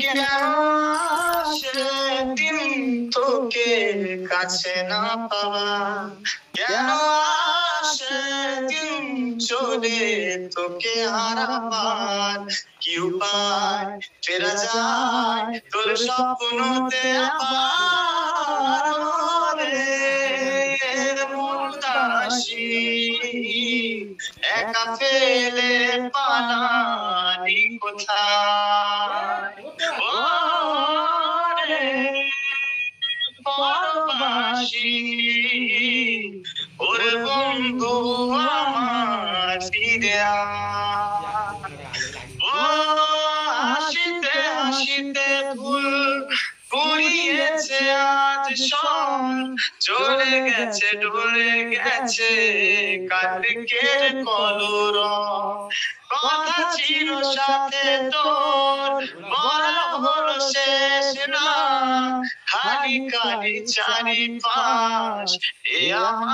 কেন সেদিন তোকে কাছে না পাওয়া, কেন সেদিন চলে তোকে হারাবার কি উপায় ফেরা যায় তোর স্বপ্নতে আবার রে মন দাসী একা ফেলে পালালি কোথায় ও রে পরবাসী ওরে বন্ধু আমার ফিরে আয়। ও হাসিতে হাসিতে ভুল কুড়িয়েছে আজ সব চলে গেছে ডলে গেছে কালকের কলরব কথা ছিল সাথে তোর বলা হলো শেষ না খালি খালি চারিপাশ এ আমার